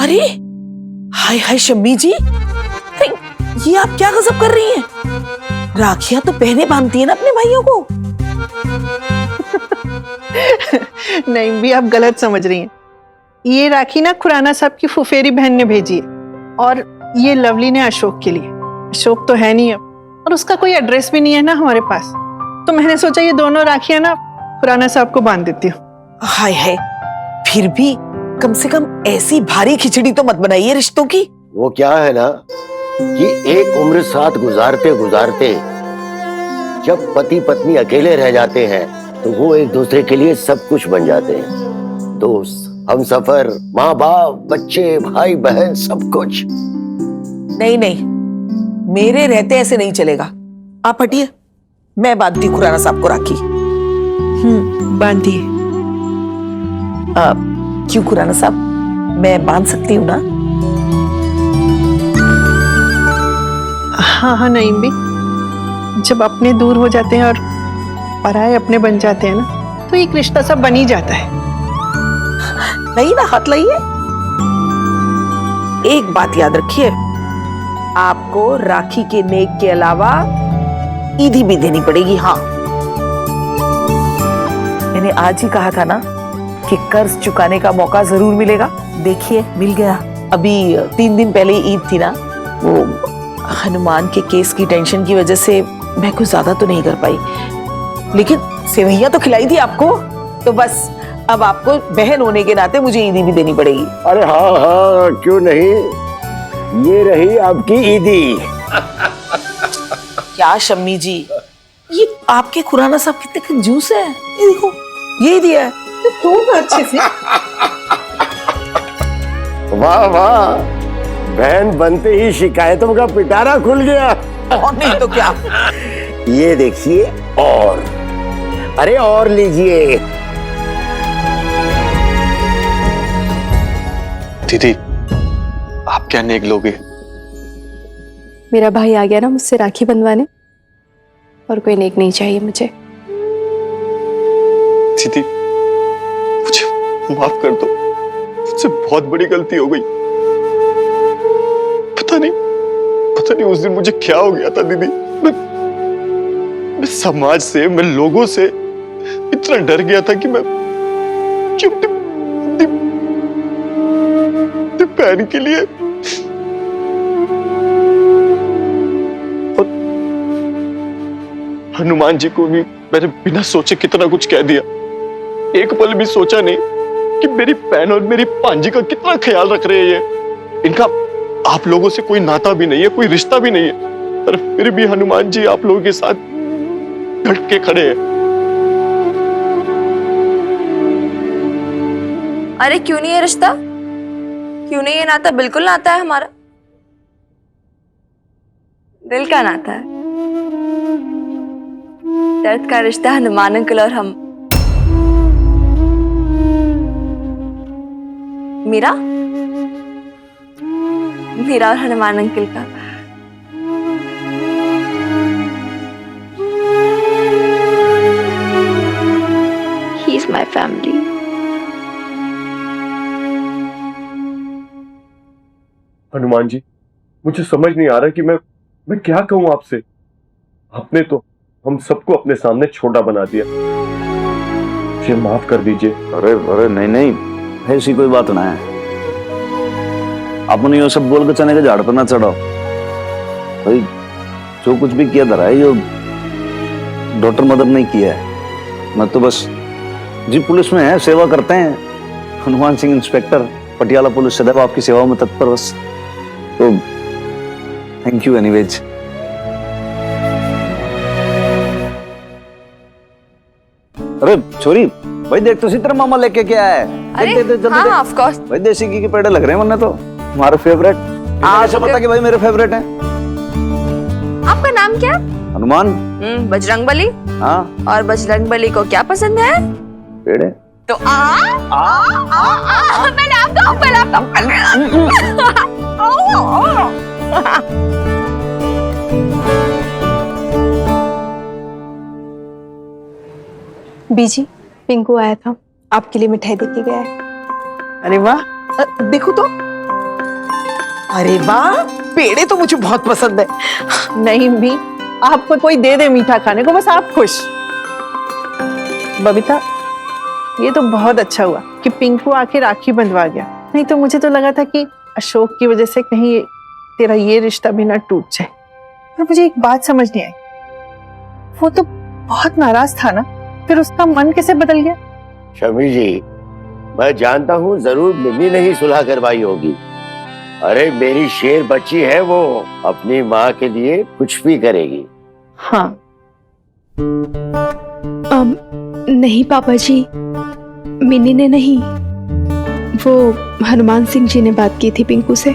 [SPEAKER 12] अरे हाय हाय शम्मी जी, अरे ये आप क्या गजब कर रही हैं? राखियां तो बहनें बांधती है ना अपने भाइयों को।
[SPEAKER 1] नहीं भी, आप गलत समझ रही हैं। ये राखी ना खुराना साहब की फुफेरी बहन ने भेजी है, और ये लवली ने अशोक के लिए। अशोक तो है नहीं अब, और उसका कोई एड्रेस भी नहीं है ना हमारे पास, तो मैंने सोचा ये दोनों राखियां ना खुराना साहब को बांध देती हूँ।
[SPEAKER 12] हाय हाय, फिर भी कम से कम ऐसी भारी खिचड़ी तो मत बनाइए रिश्तों की।
[SPEAKER 6] वो क्या है ना कि एक उम्र साथ गुजारते गुजारते जब पति पत्नी अकेले रह जाते हैं तो वो एक दूसरे के लिए सब कुछ बन जाते हैं। दोस्त, हमसफर, माँ बाप, बच्चे, भाई बहन, सब कुछ।
[SPEAKER 12] नहीं नहीं, मेरे रहते ऐसे नहीं चलेगा। आप हटिए, मैं बांधती खुराना साहब को राखी।
[SPEAKER 1] बांधिए।
[SPEAKER 12] क्यों खुराना साहब, मैं बांध सकती हूँ ना?
[SPEAKER 1] हाँ हाँ नहीं भी, जब अपने दूर हो जाते हैं और पराये अपने बन जाते हैं ना, तो एक रिश्ता सब बन ही जाता है।
[SPEAKER 12] नहीं ना, हाथ लाइए। एक बात याद रखिए, आपको राखी के नेक के अलावा ईदी भी देनी पड़ेगी। हाँ, मैंने आज ही कहा था ना कि कर्ज चुकाने का मौका जरूर मिलेगा। देखिए, मिल गया। अभी 3 दिन पहले ईद थी ना, वो हनुमान के केस की टेंशन की वजह से मैं कुछ ज्यादा तो नहीं कर पाई, लेकिन सेवैयां तो खिलाई थी आपको। तो बस अब आपको बहन होने के नाते मुझे ईदी भी देनी पड़ेगी।
[SPEAKER 6] अरे हाँ हाँ, क्यों नहीं, ये रही आपकी ईदी।
[SPEAKER 12] क्या शम्मी जी, ये आपके खुराना साहब कितने कंजूस है। ये देखो, ये दिया है तो अच्छे से।
[SPEAKER 6] वाह वाह, बहन बनते ही शिकायतों का पिटारा खुल गया।
[SPEAKER 12] और नहीं तो क्या।
[SPEAKER 6] ये देखिए, और अरे और लीजिए।
[SPEAKER 11] दीदी, आप क्या नेक लोगे?
[SPEAKER 4] मेरा भाई आ गया ना मुझसे राखी बंधवाने, और कोई नेक नहीं चाहिए मुझे।
[SPEAKER 11] दीदी, मुझे माफ कर दो, मुझसे बहुत बड़ी गलती हो गई। पता नहीं उस दिन मुझे क्या हो गया था दीदी। मैं समाज से, मैं लोगों से इतना डर गया था कि मैं पैर के लिए हनुमान जी को भी मैंने बिना सोचे कितना कुछ कह दिया। एक पल भी सोचा नहीं कि मेरी बहन और मेरी भांजी का कितना ख्याल रख रहे हैं ये। इनका आप लोगों से कोई नाता भी नहीं है, कोई रिश्ता भी नहीं है, पर फिर भी हनुमान जी आप लोगों के साथ डट के खड़े हैं।
[SPEAKER 10] अरे क्यों नहीं है रिश्ता, क्यों नहीं है नाता? बिल्कुल नाता है हमारा, दिल का नाता है। दर्द का रिश्ता हनुमान अंकल और हम। मेरा और हनुमान अंकल का। He is my family.
[SPEAKER 11] Hanuman ji, मुझे समझ नहीं आ रहा कि मैं क्या कहूं आपसे। आपने तो हम सबको अपने सामने छोटा बना दिया, मुझे माफ कर दीजिए।
[SPEAKER 3] अरे अरे नहीं नहीं, ऐसी कोई बात ना है। अपने ये सब बोल के चने के झाड़ पर ना चढ़ाओ भाई। जो कुछ भी किया धरा है, जो डॉक्टर मदद नहीं किया है। मैं तो बस जी पुलिस में है, सेवा करते हैं। हनुमान सिंह इंस्पेक्टर, पटियाला पुलिस सदैव आपकी सेवा में तत्पर। बस तो थैंक यू एनीवेज। अरे छोरी, भाई देख तो तेरा मामा लेके क्या है।
[SPEAKER 10] अरे
[SPEAKER 3] देख, जल्दी
[SPEAKER 10] हाँ
[SPEAKER 3] देख।
[SPEAKER 10] Of course.
[SPEAKER 3] भाई देसी घी के पेड़े लग रहे हैं वरना तो हमारे फेवरेट। ऐसा पता कि भाई मेरे फेवरेट हैं।
[SPEAKER 10] आपका नाम क्या?
[SPEAKER 3] हनुमान।
[SPEAKER 10] बजरंगबली।
[SPEAKER 3] हाँ
[SPEAKER 10] और बजरंगबली को क्या पसंद है?
[SPEAKER 3] पेड़े।
[SPEAKER 10] तो मैंने आपको
[SPEAKER 4] बीजी, पिंकू आया था, आपके लिए मिठाई देके गया है।
[SPEAKER 12] अरे वाह, देखो तो। अरे वाह, पेड़े तो मुझे बहुत पसंद है।
[SPEAKER 1] नहीं भी, आपको कोई दे दे मीठा खाने को, बस आप खुश। बबीता, ये तो बहुत अच्छा हुआ कि पिंकू आके राखी बंधवा गया, नहीं तो मुझे तो लगा था कि अशोक की वजह से कहीं तेरा ये रिश्ता भी ना टूट जाए। पर मुझे एक बात समझ नहीं आई, वो तो बहुत नाराज था ना, फिर उसका मन कैसे बदल गया?
[SPEAKER 6] शमी जी, मैं जानता हूँ जरूर मिमी ने ही सुलह करवाई होगी। अरे मेरी शेर बच्ची है, वो अपनी माँ के लिए कुछ भी करेगी।
[SPEAKER 1] हाँ।
[SPEAKER 4] नहीं पापा जी, मिनी ने नहीं, वो हनुमान सिंह जी ने बात की थी पिंकू से।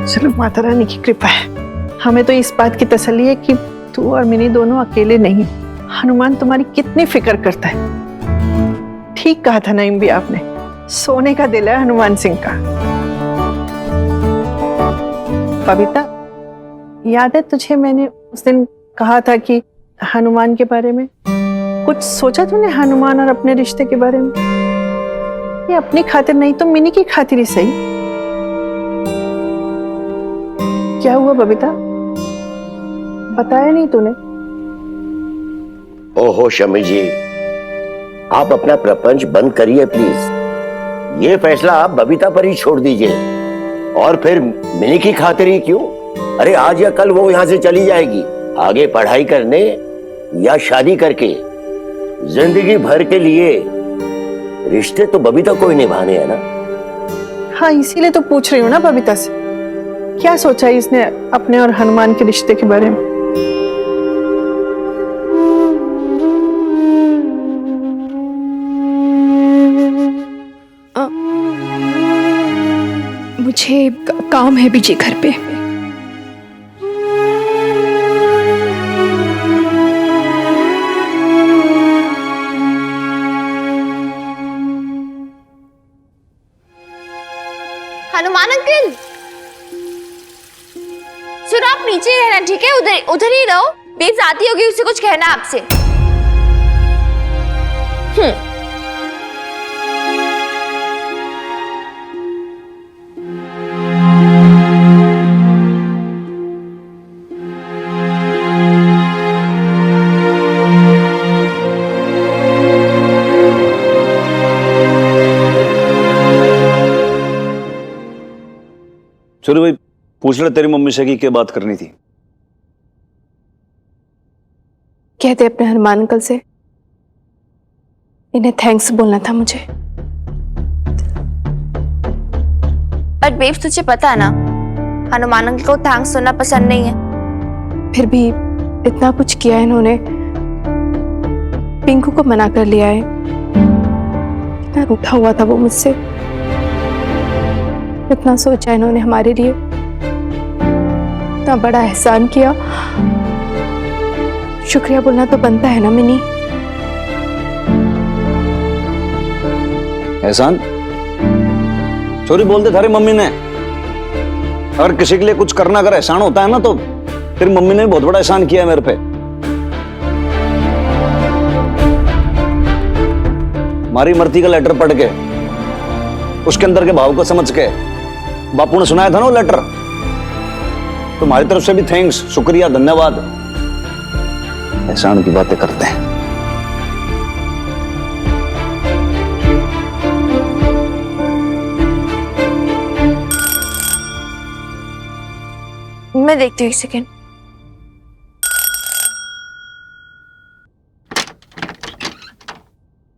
[SPEAKER 1] चलो माता रानी की कृपा है। हमें तो इस बात की तसल्ली है कि तू और मिनी दोनों अकेले नहीं। हनुमान तुम्हारी कितनी फिक्र करता है। ठीक कहा था नईम भी आपने, सोने का दिल है हनुमान सिंह का। बबीता, याद है तुझे मैंने उस दिन कहा था कि हनुमान के बारे में कुछ सोचा तूने? हनुमान और अपने रिश्ते के बारे में? ये अपनी खातिर नहीं तो मिनी की खातिर ही सही। क्या हुआ बबीता, बताया नहीं तूने?
[SPEAKER 6] ओहो शमी जी, आप अपना प्रपंच बंद करिए प्लीज। ये फैसला आप बबीता पर ही छोड़ दीजिए। और फिर मिनी की खातिर ही क्यों? अरे आज या कल वो यहाँ से चली जाएगी, आगे पढ़ाई करने या शादी करके। जिंदगी भर के लिए रिश्ते तो बबीता को ही निभाने हैं ना।
[SPEAKER 1] हाँ, इसीलिए तो पूछ रही हूँ ना बबीता से, क्या सोचा इसने अपने और हनुमान के रिश्ते के बारे में?
[SPEAKER 4] मुझे काम है बीजी घर पे।
[SPEAKER 10] हनुमान अंकल, सुनो आप नीचे ही रहना, ठीक है? उधर उधर ही रहो। बेब्स आती होगी, उससे कुछ कहना आपसे।
[SPEAKER 3] चलो भाई, पूछ ले तेरी मम्मी से कि क्या बात करनी थी।
[SPEAKER 4] कहते अपने हनुमान अंकल से, इन्हें थैंक्स बोलना था मुझे।
[SPEAKER 10] बट बेब्स तुझे पता है ना, हनुमान अंकल को थैंक्स सुनना पसंद नहीं है।
[SPEAKER 4] फिर भी इतना कुछ किया इन्होंने, पिंकू को मना कर लिया है। इतना रूठा हुआ था वो मुझसे, इतना सोचा इन्होंने हमारे लिए, इतना बड़ा एहसान किया। शुक्रिया बोलना तो बनता है ना मिनी।
[SPEAKER 3] एहसान चोरी बोलते थारी मम्मी ने। अगर किसी के लिए कुछ करना अगर एहसान होता है ना, तो तेरी मम्मी ने भी बहुत बड़ा एहसान किया है मेरे पे। हमारी मर्ती का लेटर पढ़ के, उसके अंदर के भाव को समझ के बापू ने सुनाया था ना वो लेटर, तुम्हारी तरफ से भी थैंक्स, शुक्रिया, धन्यवाद। एहसान की बातें करते हैं।
[SPEAKER 10] मैं देखती हूँ, एक सेकेंड।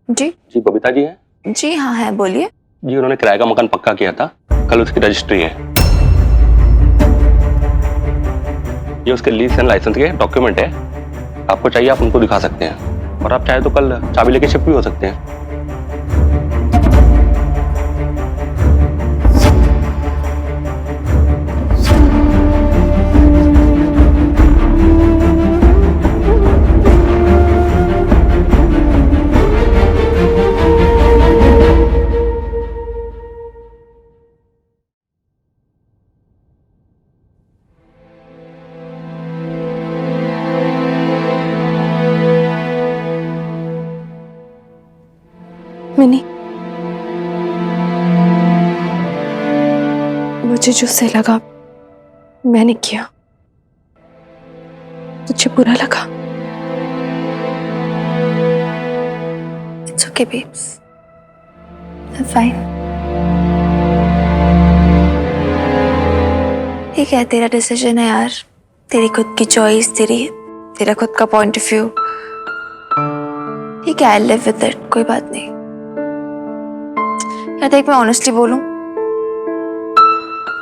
[SPEAKER 10] जी
[SPEAKER 11] जी बबीता जी है?
[SPEAKER 10] जी हाँ है, बोलिए।
[SPEAKER 13] जी उन्होंने किराए का मकान पक्का किया था, कल उसकी रजिस्ट्री है। ये उसके लीज एंड लाइसेंस के डॉक्यूमेंट है, आपको चाहिए आप उनको दिखा सकते हैं, और आप चाहे तो कल चाबी लेके शिफ्ट भी हो सकते हैं।
[SPEAKER 4] मिनी, मुझे जो से लगा मैंने किया, तुझे बुरा लगा?
[SPEAKER 10] It's okay, babes. I'm fine. ठीक है, तेरा डिसीजन है यार, तेरी खुद की चॉइस, तेरा खुद का पॉइंट ऑफ व्यू। ठीक है, आई लिव विद इट, कोई बात नहीं। यार देख, मैं ऑनेस्टली बोलूं,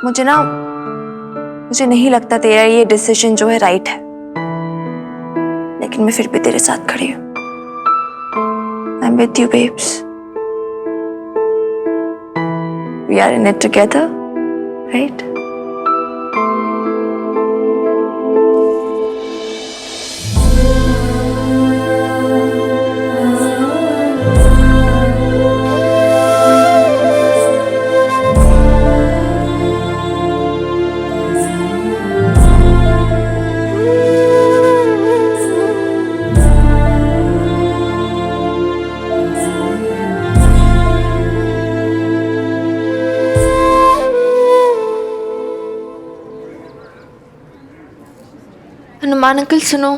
[SPEAKER 10] मुझे नहीं लगता तेरा ये डिसीजन जो है राइट है, लेकिन मैं फिर भी तेरे साथ खड़ी हूं। I am with you babes, we are in it together, right? Hanuman uncle सुनो,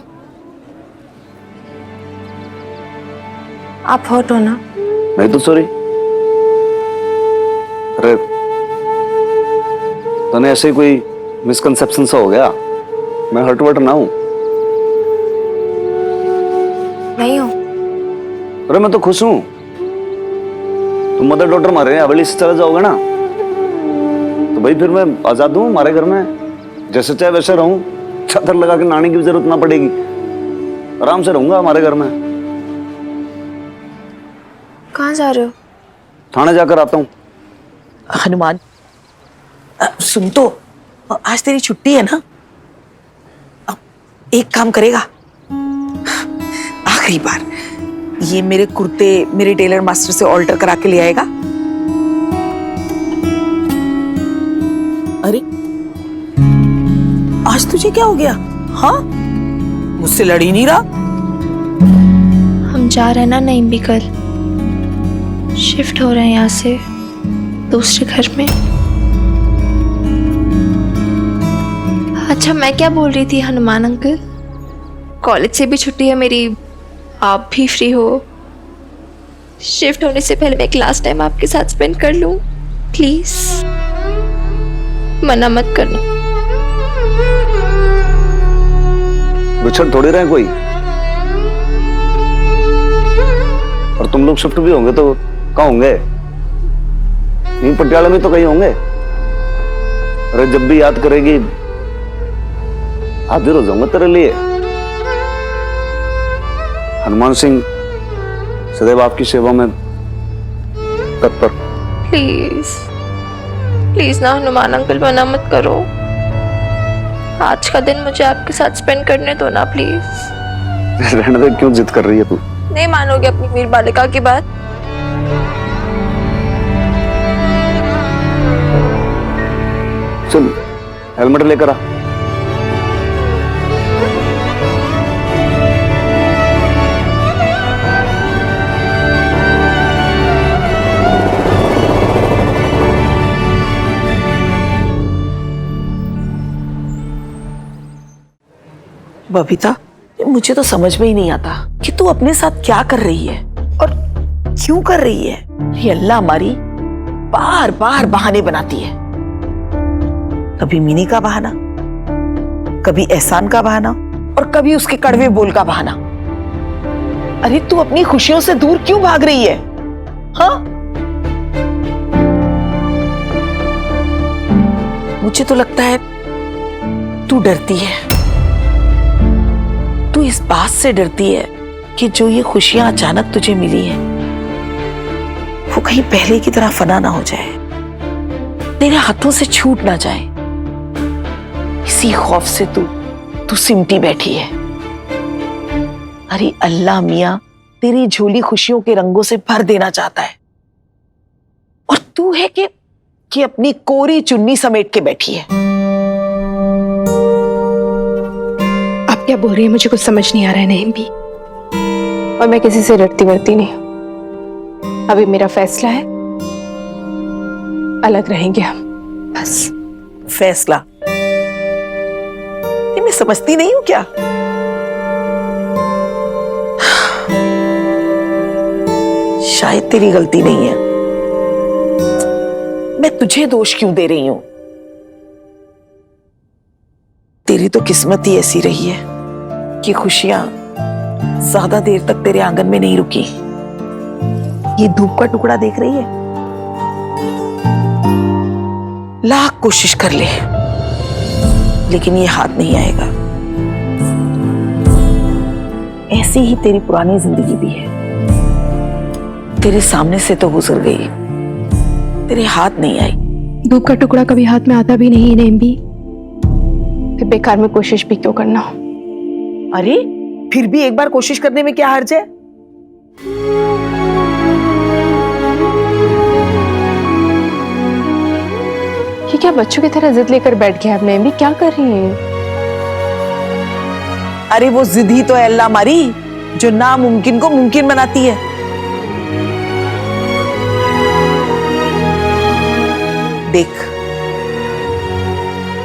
[SPEAKER 10] आप हर्ट हो ना?
[SPEAKER 3] नहीं तो सॉरी। अरे तने ऐसे कोई मिसकंसेप्शन सा हो गया, मैं हर्ट वर्ट ना हूं।
[SPEAKER 10] नहीं हो?
[SPEAKER 3] अरे मैं तो खुश हूं, तुम मदर डॉटर मारे हवेली से चले जाओगे ना, तो भाई फिर मैं आजाद हूं हमारे घर में, जैसे चाहे वैसे रहूं, चादर लगा के नहाने की भी जरूरत ना पड़ेगी, आराम से रहूंगा हमारे घर में।
[SPEAKER 10] कहाँ जा रहे हो?
[SPEAKER 3] थाने जाकर आता हूँ।
[SPEAKER 12] हनुमान सुन तो, आज तेरी छुट्टी है ना, अब एक काम करेगा, आखिरी बार ये मेरे कुर्ते मेरे टेलर मास्टर से ऑल्टर करा के ले आएगा। अरे आज तुझे क्या हो गया? हाँ, मुझसे लड़ ही नहीं रहा।
[SPEAKER 10] हम जा रहे हैं ना नहीं भी, कल शिफ्ट हो रहे हैं यहाँ से दूसरे घर में। अच्छा, मैं क्या बोल रही थी हनुमान अंकल, कॉलेज से भी छुट्टी है मेरी, आप भी फ्री हो, शिफ्ट होने से पहले मैं एक लास्ट टाइम आपके साथ स्पेंड कर लूं, प्लीज मना मत करना।
[SPEAKER 3] बिछड़ थोड़ी रहे कोई, और तुम लोग शिफ्ट भी होंगे तो कहाँ होंगे? यहीं पटियाला में तो कहीं होंगे। अरे जब भी याद करेगी हाजिर हो जाऊंगा तेरे लिए। हनुमान सिंह सदैव आपकी सेवा में तत्पर।
[SPEAKER 10] प्लीज प्लीज ना हनुमान अंकल, मना मत करो, आज का दिन मुझे आपके साथ स्पेंड करने दो ना प्लीज।
[SPEAKER 3] रहने दे, क्यों जिद कर रही है तू?
[SPEAKER 10] नहीं मानोगे अपनी वीर बालिका की बात?
[SPEAKER 3] चल हेलमेट लेकर आ।
[SPEAKER 12] बबीता, मुझे तो समझ में ही नहीं आता कि तू अपने साथ क्या कर रही है और क्यों कर रही है। ये अल्लाह हमारी बार बार बहाने बनाती है, कभी मिनी का बहाना, कभी एहसान का बहाना, और कभी उसके कड़वे बोल का बहाना। अरे तू अपनी खुशियों से दूर क्यों भाग रही है? हाँ, मुझे तो लगता है तू डरती है। तू इस बात से डरती है कि जो ये खुशियां अचानक तुझे मिली है वो कहीं पहले की तरह फना ना हो जाए, तेरे हाथों से छूट ना जाए। इसी खौफ से तू सिमटी बैठी है। अरे अल्लाह मियां तेरी झोली खुशियों के रंगों से भर देना चाहता है, और तू है कि अपनी कोरी चुन्नी समेट के बैठी है।
[SPEAKER 4] आप क्या बोल रही हैं, मुझे कुछ समझ नहीं आ रहा है नईम भी। और मैं किसी से डरती वरती नहीं हूं। अभी मेरा फैसला है, अलग रहेंगे हम, बस।
[SPEAKER 12] फैसला? ये मैं समझती नहीं हूं क्या? शायद तेरी गलती नहीं है। मैं तुझे दोष क्यों दे रही हूं? तेरी तो किस्मत ही ऐसी रही है कि खुशियां ज्यादा देर तक तेरे आंगन में नहीं रुकी। ये धूप का टुकड़ा देख रही है, लाख कोशिश कर ले लेकिन ये हाथ नहीं आएगा। ऐसी ही तेरी पुरानी जिंदगी भी है, तेरे सामने से तो गुजर गई, तेरे हाथ नहीं आई।
[SPEAKER 4] धूप का टुकड़ा कभी हाथ में आता भी नहीं है नईम भी, फिर बेकार में कोशिश भी क्यों करना।
[SPEAKER 12] अरे फिर भी एक बार कोशिश करने में क्या हर्ज है?
[SPEAKER 4] ये क्या बच्चों की तरह जिद लेकर बैठ गया आपने भी, क्या कर रही हैं?
[SPEAKER 12] अरे वो जिद ही तो है अल्लाह मारी जो नामुमकिन को मुमकिन बनाती है। देख,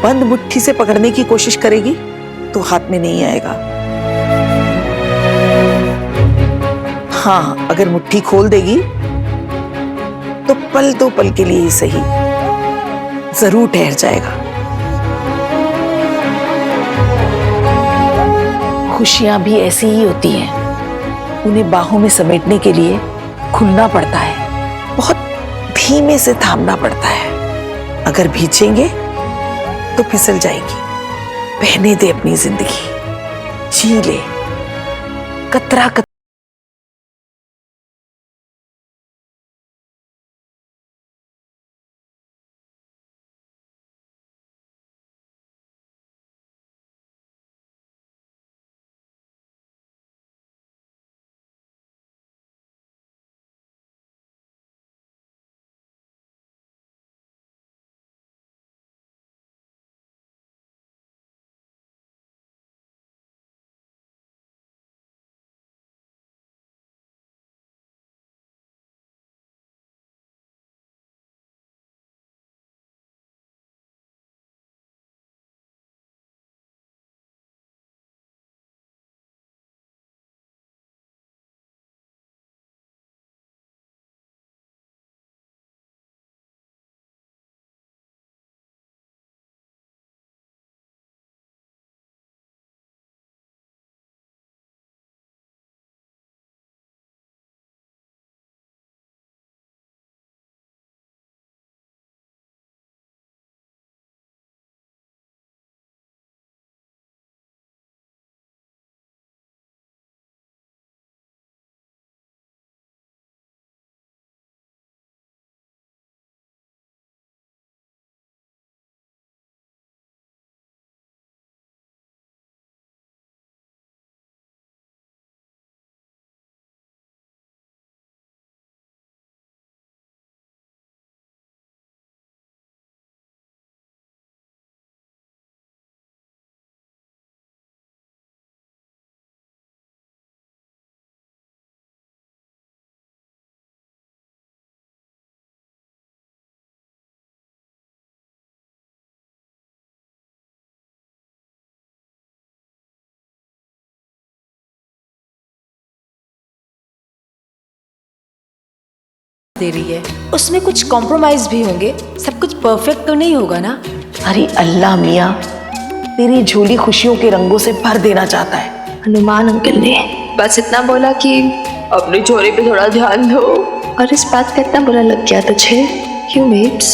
[SPEAKER 12] बंद मुट्ठी से पकड़ने की कोशिश करेगी तो हाथ में नहीं आएगा। हाँ, अगर मुट्ठी खोल देगी तो पल के लिए ही सही जरूर ठहर जाएगा। खुशियां भी ऐसी ही होती हैं, उन्हें बाहों में समेटने के लिए खुलना पड़ता है, बहुत धीमे से थामना पड़ता है। अगर भींचेंगे तो फिसल जाएगी। बहने दे अपनी जिंदगी, जी ले कतरा कतरा।
[SPEAKER 7] दे रही है, उसमें कुछ कॉम्प्रोमाइज भी होंगे, सब कुछ परफेक्ट तो नहीं होगा ना।
[SPEAKER 12] अरे अल्लाह मियां तेरी झोली खुशियों के रंगों से भर देना चाहता है।
[SPEAKER 10] हनुमान अंकल ने बस इतना बोला कि अपनी झोली पे थोड़ा ध्यान दो, और इस बात का इतना बुरा लग गया तुझे? क्यों बेब्स?